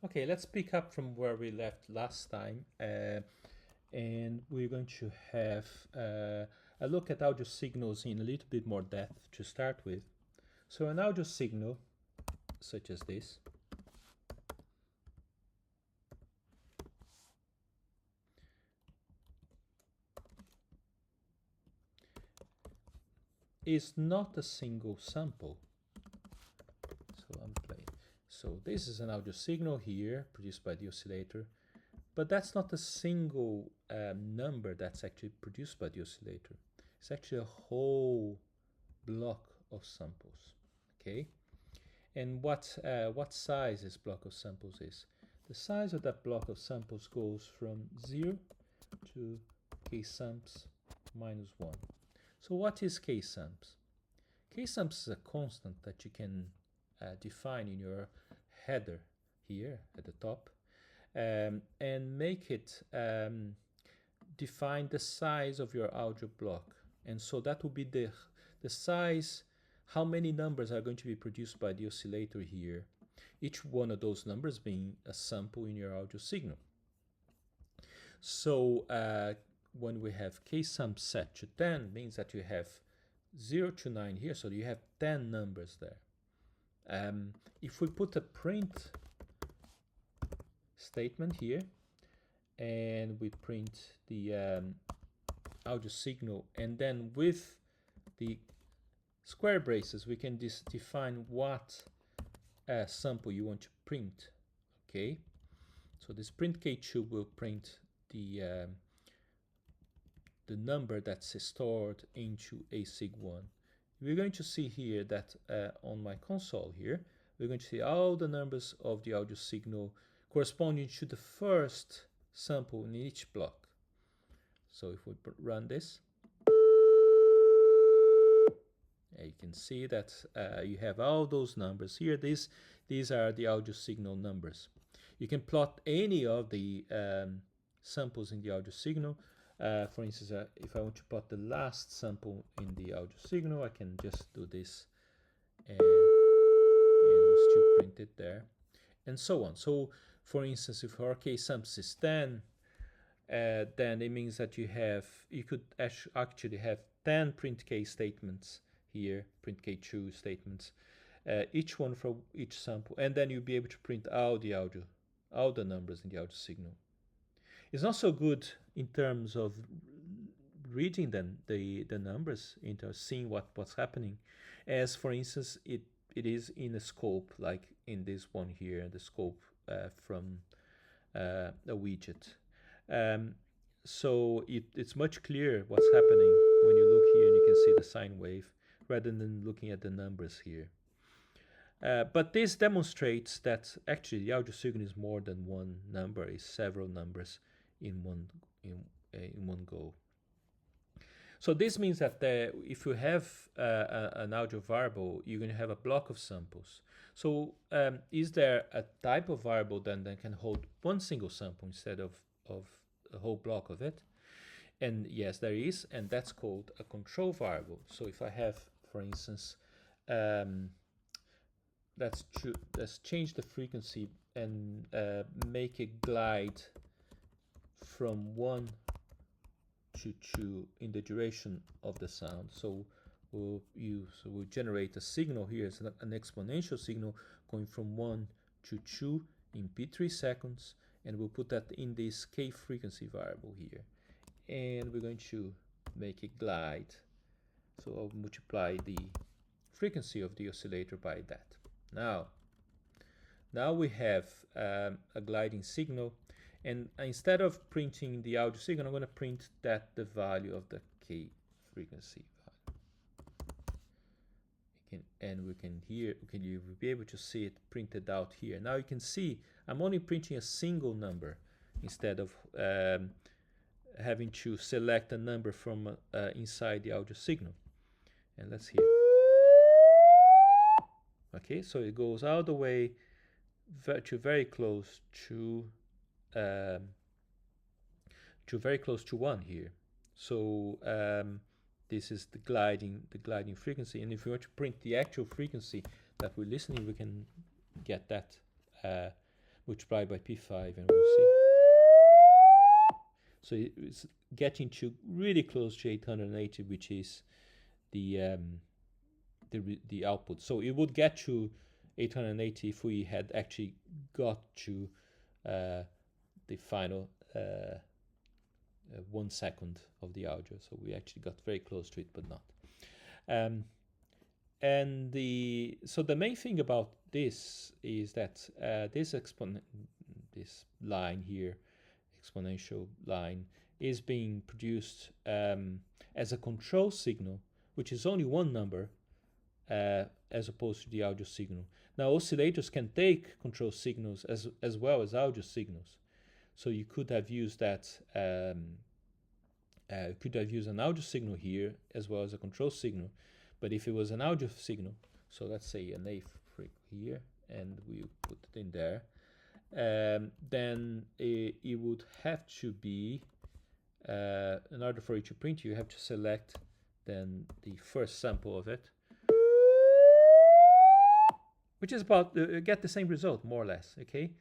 Okay, let's pick up from where we left last time, and we're going to have a look at audio signals in a little bit more depth to start with. So an audio signal, such as this, is not a single sample. So I'm playing. So this is an audio signal here produced by the oscillator, but that's not a single number that's actually produced by the oscillator. It's actually a whole block of samples. Okay, and what size this block of samples is? The size of that block of samples goes from 0 to k-sums minus 1. So what is k-sums? K-sums is a constant that you can define in your header here at the top, and make it define the size of your audio block. And so that will be the size, how many numbers are going to be produced by the oscillator here, each one of those numbers being a sample in your audio signal. So when we have k-sum set to 10, means that you have 0 to 9 here, so you have 10 numbers there. If we put a print statement here, and we print the audio signal, and then with the square braces we can define what sample you want to print. Okay, so this print k2 will print the number that's stored into a sig1. We're going to see here that on my console here, we're going to see all the numbers of the audio signal corresponding to the first sample in each block. So if we run this, you can see that you have all those numbers here. These are the audio signal numbers. You can plot any of the samples in the audio signal. For instance, if I want to plot the last sample in the audio signal, I can just do this, and we'll still print it there, and so on. So for instance, if our k-sums is 10, then it means that you could actually have 10 print k statements here, print k2 statements, each one for each sample, and then you'll be able to print all the numbers in the audio signal. It's not so good in terms of reading the numbers, into seeing what's happening, as for instance it is in a scope, like in this one here, the scope from a widget. So it's much clearer what's happening when you look here and you can see the sine wave rather than looking at the numbers here. But this demonstrates that actually the audio signal is more than one number, is several numbers in one go. So this means that if you have an audio variable, you're going to have a block of samples. So is there a type of variable then that can hold one single sample instead of a whole block of it? And yes, there is, and that's called a control variable. So if I have, for instance, let's change the frequency and make it glide from 1 to 2 in the duration of the sound. So we'll generate a signal here. It's an exponential signal going from 1 to 2 in p3 seconds, and we'll put that in this k frequency variable here, and we're going to make it glide. So I'll multiply the frequency of the oscillator by that. Now we have a gliding signal, and instead of printing the audio signal, I'm going to print the value of the k frequency value. You'll be able to see it printed out here. Now you can see I'm only printing a single number instead of having to select a number from inside the audio signal. And let's hear. Okay, so it goes all the way very close to 1 here. So this is the gliding frequency, and if we want to print the actual frequency that we're listening, we can get that multiply by p5 and we'll see. So it's getting to really close to 880, which is the output. So it would get to 880 if we had actually got to the final 1 second of the audio. So we actually got very close to it, but not. So the main thing about this is that this line here, exponential line, is being produced as a control signal, which is only one number, as opposed to the audio signal. Now oscillators can take control signals as well as audio signals. So you could have used that. Could have used an audio signal here as well as a control signal. But if it was an audio signal, so let's say an A here, and we put it in there, then it would have to be, in order for it to print, you have to select then the first sample of it, which is about, get the same result, more or less, okay?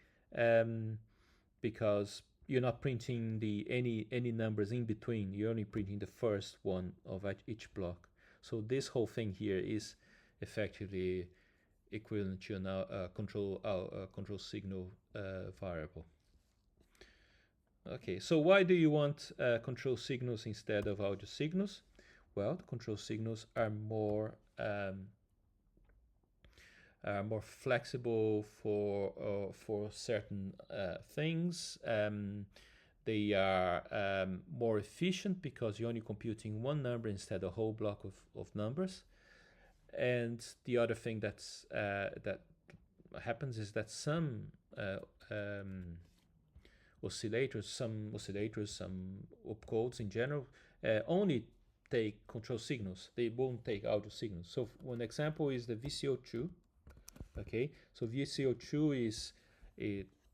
Because you're not printing any numbers in between, you're only printing the first one of each block. So this whole thing here is effectively equivalent to a control signal variable. Okay, so why do you want control signals instead of audio signals? Well, the control signals are more flexible for certain things. They are more efficient because you're only computing one number instead of a whole block of numbers. And the other thing that happens is that some oscillators, some opcodes in general, only take control signals. They won't take audio signals. So one example is the VCO2. Okay, so VCO2 is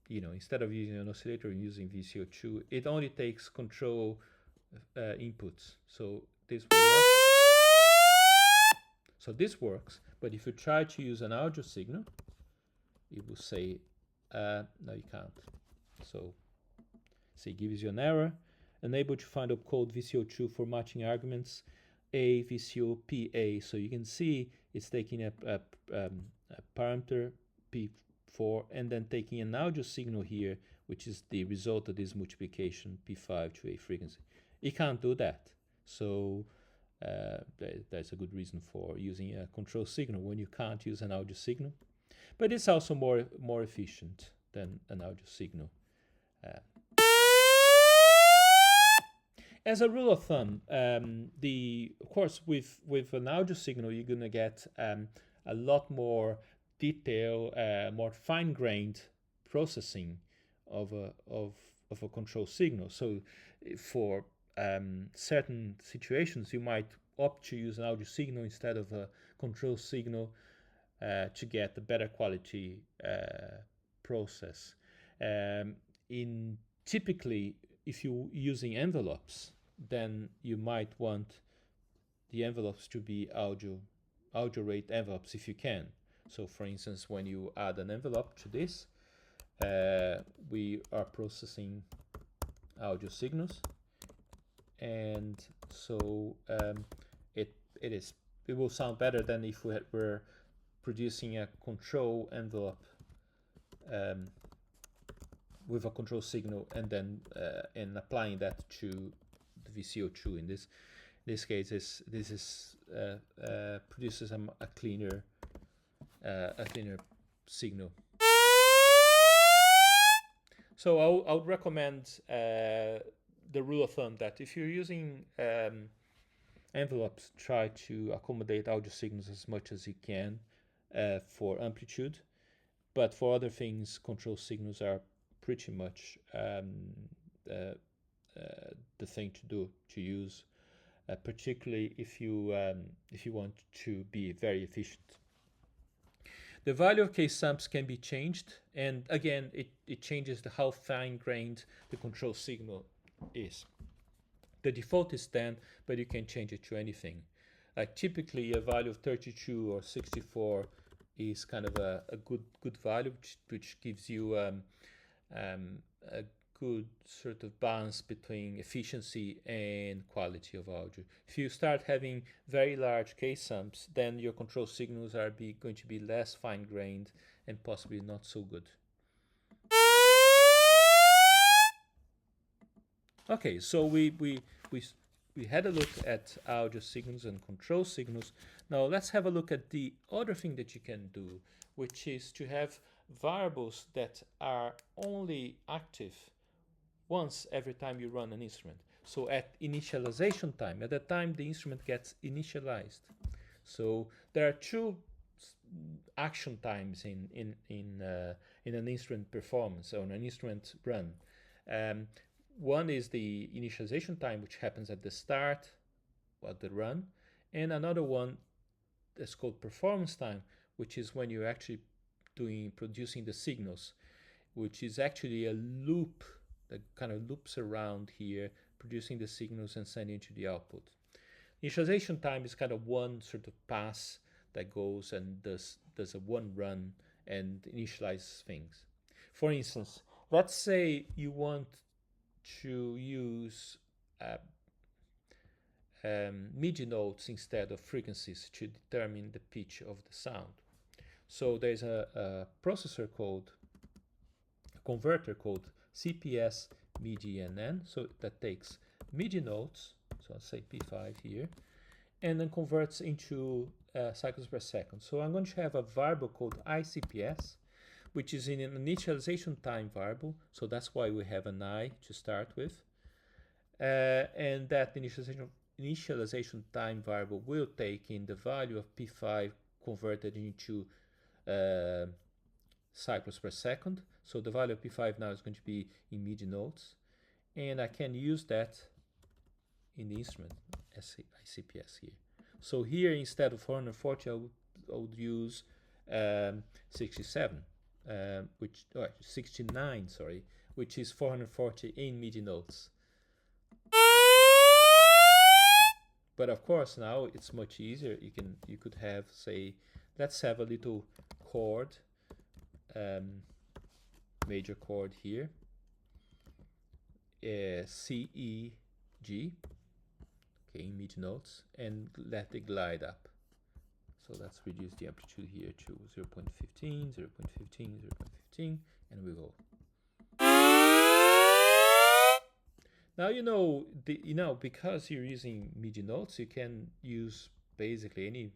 instead of using an oscillator and using VCO2, it only takes control inputs. So this will work. So this works, but if you try to use an audio signal, it will say, no, you can't. So it gives you an error. Unable to find opcode VCO2 for matching arguments A, VCO, PA. So you can see it's taking a parameter P4 and then taking an audio signal here, which is the result of this multiplication P5 to a frequency. It can't do that. So that's a good reason for using a control signal when you can't use an audio signal. But it's also more efficient than an audio signal. As a rule of thumb, of course, with an audio signal, you're gonna get a lot more detail, more fine-grained processing of a control signal. So, for certain situations, you might opt to use an audio signal instead of a control signal to get a better quality process. Typically, if you're using envelopes, then you might want the envelopes to be audio rate envelopes if you can. So for instance, when you add an envelope to this, we are processing audio signals, and so it will sound better than if we were producing a control envelope with a control signal and then and applying that to the VCO2. In this case, this produces a cleaner signal. So I would recommend the rule of thumb that if you're using envelopes, try to accommodate audio signals as much as you can for amplitude, but for other things, control signals are pretty much the thing to use, particularly if you want to be very efficient. The value of K-sumps can be changed, and again, it changes how fine-grained the control signal is. The default is 10, but you can change it to anything. Like typically, a value of 32 or 64 is kind of a good value, which gives you a good sort of balance between efficiency and quality of audio. If you start having very large case sums, then your control signals are going to be less fine-grained and possibly not so good. Okay, so we had a look at audio signals and control signals. Now let's have a look at the other thing that you can do, which is to have variables that are only active once every time you run an instrument. So at initialization time, at the time the instrument gets initialized. So there are two action times in an instrument performance or an instrument run. One is the initialization time, which happens at the start of the run, and another one is called performance time, which is when you're actually producing the signals, which is actually a loop that kind of loops around here, producing the signals and sending to the output. Initialization time is kind of one sort of pass that goes and does a one run and initializes things. For instance, let's say you want to use MIDI notes instead of frequencies to determine the pitch of the sound. So there's a processor called, a converter called CPS MIDI NN, so that takes MIDI notes, so I'll say P5 here, and then converts into cycles per second. So I'm going to have a variable called ICPS, which is in an initialization time variable, so that's why we have an I to start with. And that initialization time variable will take in the value of P5 converted into cycles per second. So the value of P5 now is going to be in MIDI notes, and I can use that in the instrument ICPS here. So here, instead of 440, I would use 67, 69, sorry, which is 440 in MIDI notes. But of course, now it's much easier. You could have, say, let's have a little chord, major chord here, C, E, G, okay, in MIDI notes, and let it glide up. So let's reduce the amplitude here to 0.15, 0.15, 0.15, and we go. Now because you're using MIDI notes, you can use basically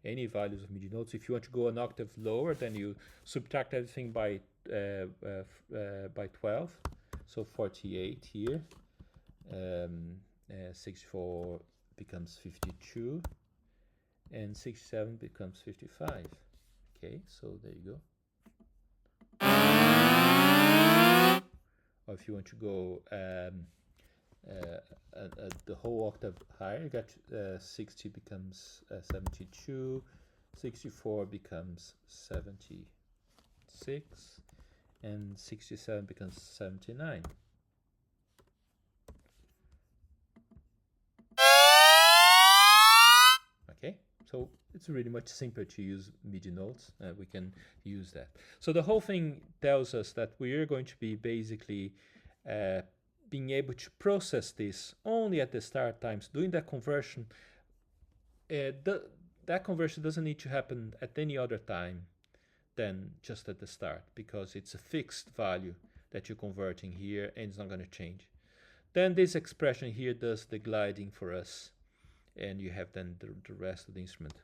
any values of MIDI notes. If you want to go an octave lower, then you subtract everything by 12. So 48 here, 64 becomes 52, and 67 becomes 55. Okay, so there you go. Or if you want to go the whole octave higher, you got 60 becomes 72, 64 becomes 76, and 67 becomes 79. Okay, so it's really much simpler to use MIDI notes. We can use that. So the whole thing tells us that we are going to be basically being able to process this only at the start times, doing that conversion. That conversion doesn't need to happen at any other time than just at the start, because it's a fixed value that you're converting here and it's not going to change. Then this expression here does the gliding for us, and you have then the rest of the instrument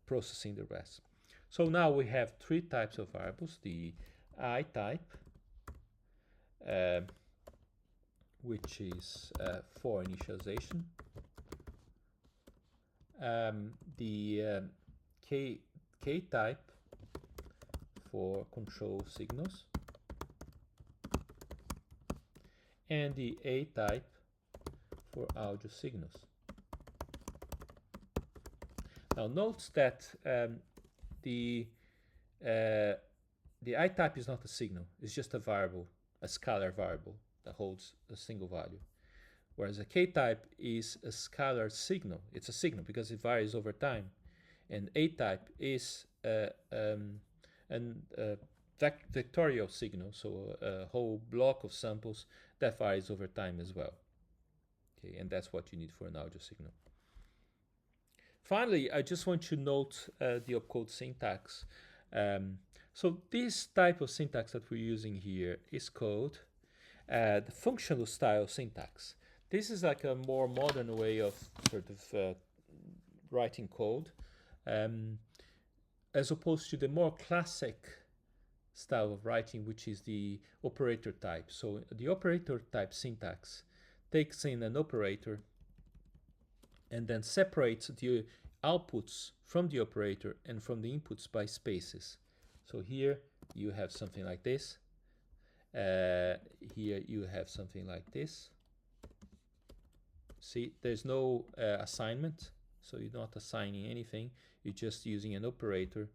processing the rest. So now we have three types of variables: the I type, which is for initialization, the K type for control signals, and the A type for audio signals. Now note that the I type is not a signal, it's just a variable, a scalar variable that holds a single value. Whereas a K type is a scalar signal. It's a signal because it varies over time. And A type is an vectorial signal, so a whole block of samples that varies over time as well. Okay, and that's what you need for an audio signal. Finally, I just want to note the opcode syntax. So this type of syntax that we're using here is called the functional style syntax. This is like a more modern way of sort of writing code, as opposed to the more classic style of writing, which is the operator type. So the operator type syntax takes in an operator and then separates the outputs from the operator and from the inputs by spaces. So here you have something like this. Here you have something like this. See, there's no assignment, so you're not assigning anything. You're just using an operator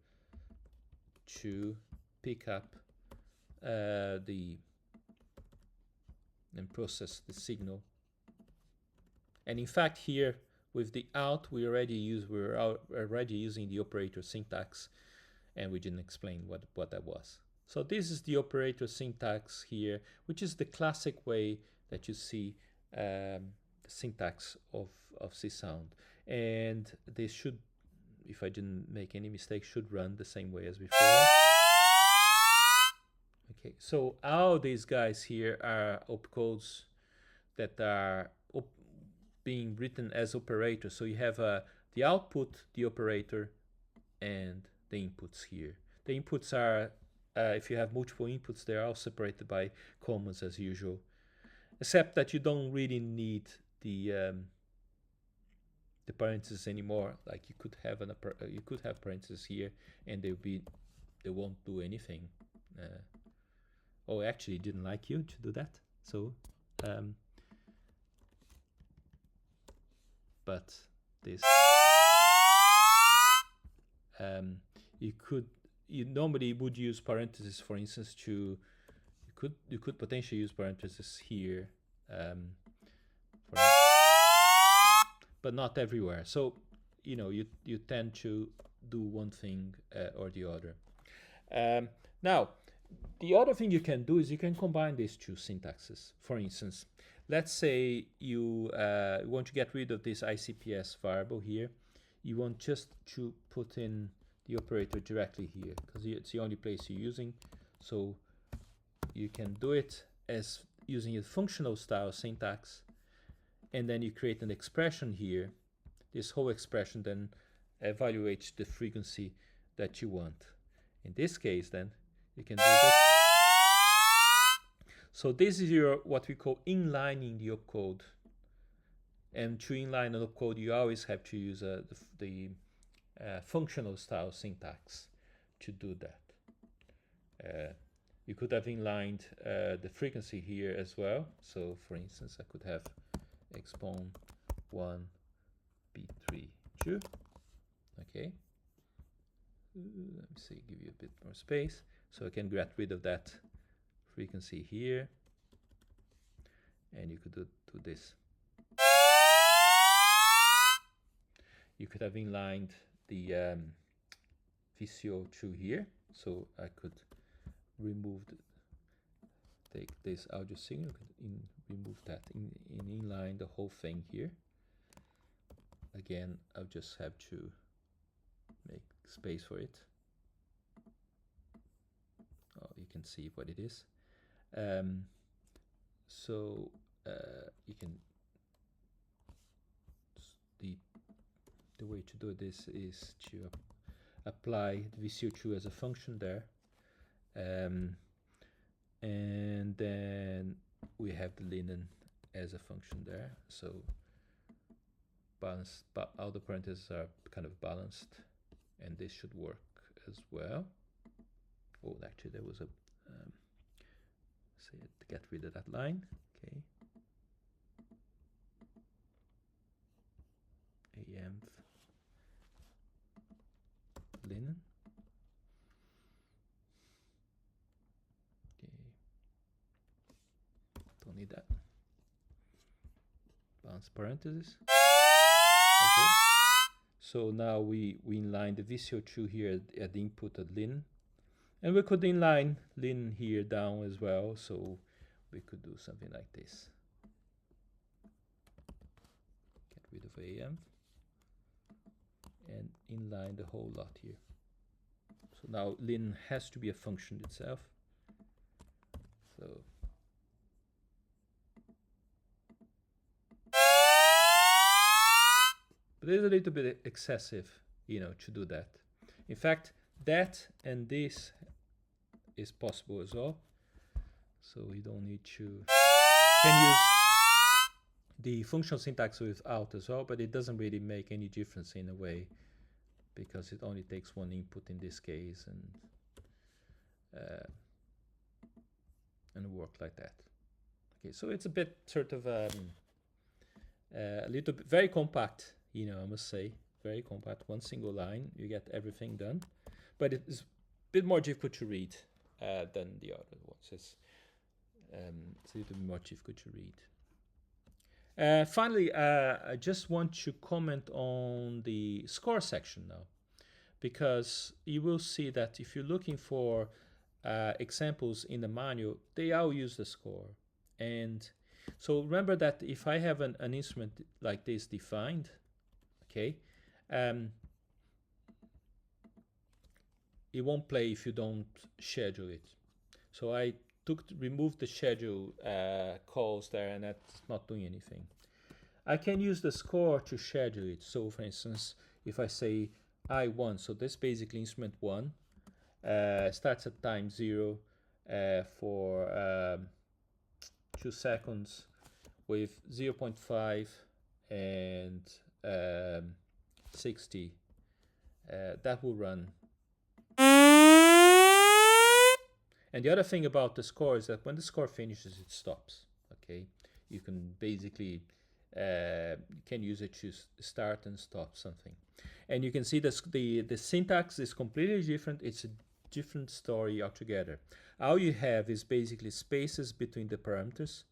to pick up and process the signal. And in fact, here with the out, we're already using the operator syntax, and we didn't explain what that was. So this is the operator syntax here, which is the classic way that you see the syntax of C-Sound. And this should, if I didn't make any mistake, should run the same way as before. Okay, so all these guys here are opcodes that are being written as operators. So you have the output, the operator, and the inputs here. The inputs are, if you have multiple inputs, they're all separated by commas as usual, except that you don't really need the parentheses anymore. Like you could have parentheses here, and they won't do anything. Oh, actually, didn't like you to do that. So, but this, you normally would use parentheses, for instance, you could potentially use parentheses here, but not everywhere. So, you tend to do one thing or the other. Now, the other thing you can do is you can combine these two syntaxes. For instance, let's say you want to get rid of this ICPS variable here. You want just to put in the operator directly here because it's the only place you're using. So you can do it as using a functional style syntax, and then you create an expression here. This whole expression then evaluates the frequency that you want. In this case, then you can do this. So this is what we call inlining the opcode. And to inline an opcode, you always have to use the functional style syntax to do that. You could have inlined the frequency here as well. So for instance, I could have expon 1 B3 2. Okay. Let me see, give you a bit more space. So I can get rid of that frequency here. And you could do this. You could have inlined the VCO2 here. So I could take this audio signal, remove that, inline the whole thing here. Again, I'll just have to make space for it. Oh, you can see what it is. So you can, the way to do this is to apply the VCO2 as a function there. And then we have the linen as a function there. So all the parentheses are kind of balanced, and this should work as well. Oh, actually there was a say to get rid of that line. Okay, am linen. Okay, don't need that. Balance parentheses. Okay, So now we inline the VCO2 here at the input at lin. And we could inline lin here down as well. So we could do something like this. Get rid of AM. And inline the whole lot here. So now lin has to be a function itself. So but it's a little bit excessive, to do that. In fact, that and this is possible as well. So we don't need to. Can use the functional syntax without as well, but it doesn't really make any difference in a way, because it only takes one input in this case and work like that. Okay, so it's a bit sort of a little bit very compact, I must say, very compact. One single line, you get everything done, but it's a bit more difficult to read than the other ones. It's a little bit more difficult to read. Finally, I just want to comment on the score section now, because you will see that if you're looking for examples in the manual, they all use the score. And so remember that if I have an instrument like this defined, okay, it won't play if you don't schedule it. So I removed the schedule calls there, and that's not doing anything. I can use the score to schedule it. So for instance, if I say I1, so this basically instrument 1 starts at time 0 for 2 seconds with 0.5 and 60. That will run. And the other thing about the score is that when the score finishes, it stops. Okay, you can basically can use it to start and stop something. And you can see this, the syntax is completely different. It's a different story altogether. All you have is basically spaces between the parameters,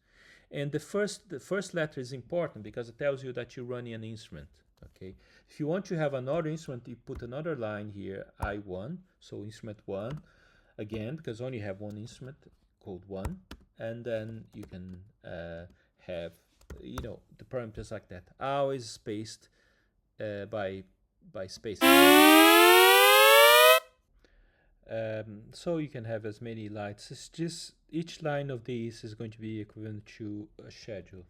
and the first letter is important because it tells you that you're running an instrument. Okay, if you want to have another instrument, you put another line here, I1, so instrument 1 again, because only have one instrument called 1, and then you can have the parameters like that, always spaced by space. So you can have as many lines. It's just each line of these is going to be equivalent to a schedule.